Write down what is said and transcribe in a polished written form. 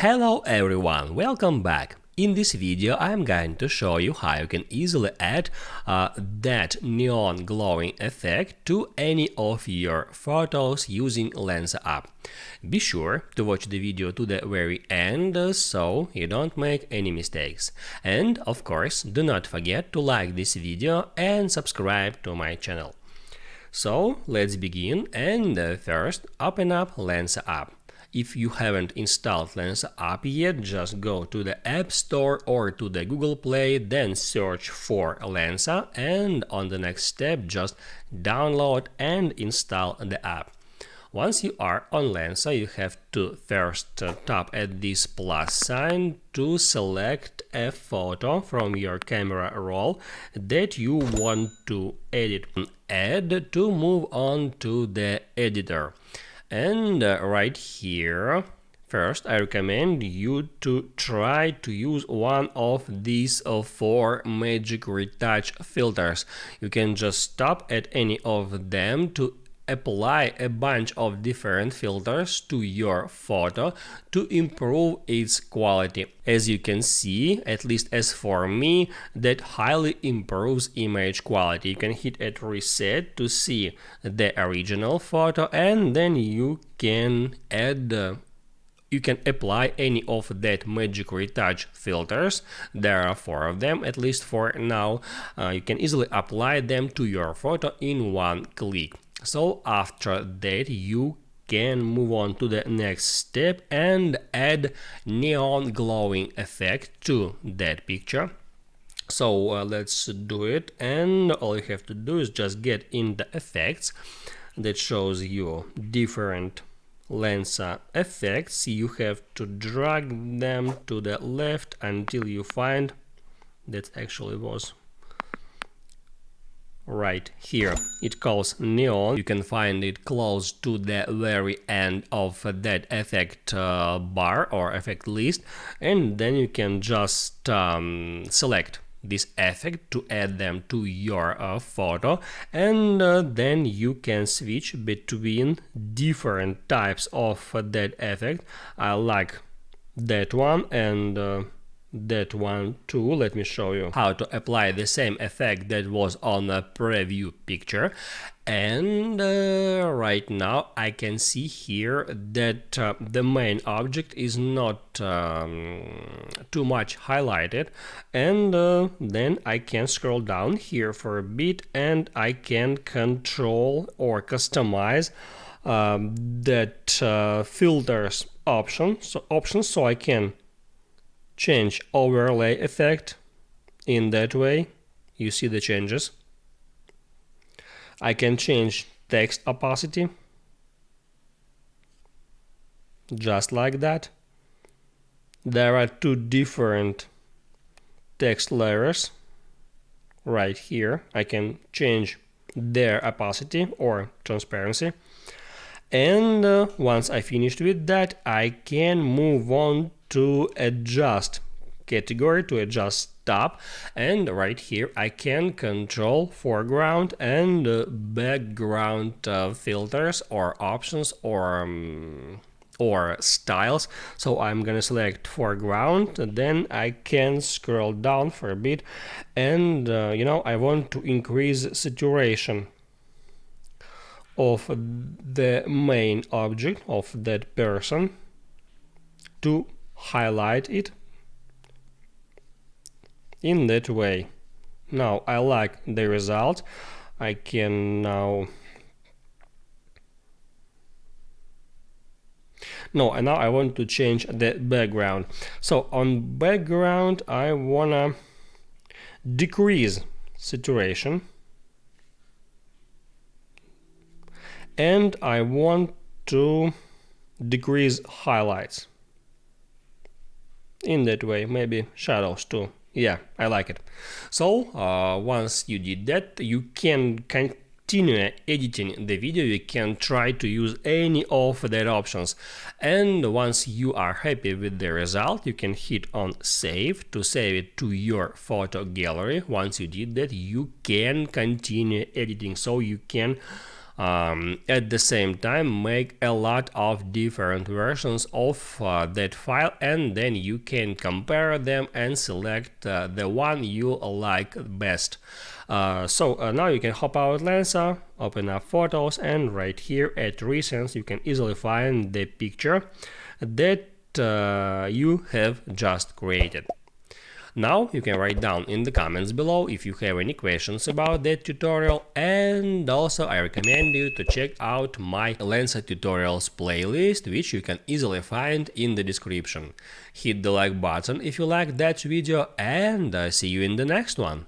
Hello everyone, welcome back. In this video I'm going to show you how you can easily add that neon glowing effect to any of your photos using Lensa app. Be sure to watch the video to the very end so you don't make any mistakes. And of course, do not forget to like this video and subscribe to my channel. So let's begin, and first open up Lensa app. If you haven't installed Lensa app yet, just go to the App Store or to the Google Play, then search for Lensa, and on the next step just download and install the app. Once you are on Lensa, you have to first tap at this plus sign to select a photo from your camera roll that you want to edit. Add to move on to the editor. And right here, first I recommend you to try to use one of these 4 magic retouch filters. You can just stop at any of them to apply a bunch of different filters to your photo to improve its quality. As you can see, at least as for me, that highly improves image quality. You can hit at reset to see the original photo, and then you can add you can apply any of that magic retouch filters. There are 4 of them, at least for now. You can easily apply them to your photo in one click. So after that, you can move on to the next step and add neon glowing effect to that picture. So let's do it, and all you have to do is just get in the effects that shows you different Lensa effects. You have to drag them to the left until you find that actually was right here. It calls neon. You can find it close to the very end of that effect bar or effect list, and then you can just select this effect to add them to your photo, and then you can switch between different types of that effect. I like that one and that one too. Let me show you how to apply the same effect that was on a preview picture. And right now I can see here that the main object is not too much highlighted, and then I can scroll down here for a bit and I can control or customize that filters options so I can change overlay effect in that way. You see the changes. I can change text opacity just like that. There are 2 different text layers right here. I can change their opacity or transparency. And once I finished with that, I can move on to adjust category, to adjust tab, and right here I can control foreground and background filters or options or styles. So I'm gonna select foreground, and then I can scroll down for a bit, and I want to increase saturation of the main object of that person to highlight it in that way. Now I like the result. I can now and now I want to change the background. So on background I wanna decrease saturation, and I want to decrease highlights in that way, maybe shadows too. Yeah, I like it. So once you did that, you can continue editing the video. You can try to use any of their options, and once you are happy with the result, you can hit on save to save it to your photo gallery. Once you did that, you can continue editing, so you can At the same time, make a lot of different versions of that file, and then you can compare them and select the one you like best. So now you can hop out Lensa, open up Photos, and right here at Recents you can easily find the picture that you have just created. Now you can write down in the comments below if you have any questions about that tutorial, and also I recommend you to check out my Lensa tutorials playlist, which you can easily find in the description. Hit the like button if you like that video, and see you in the next one.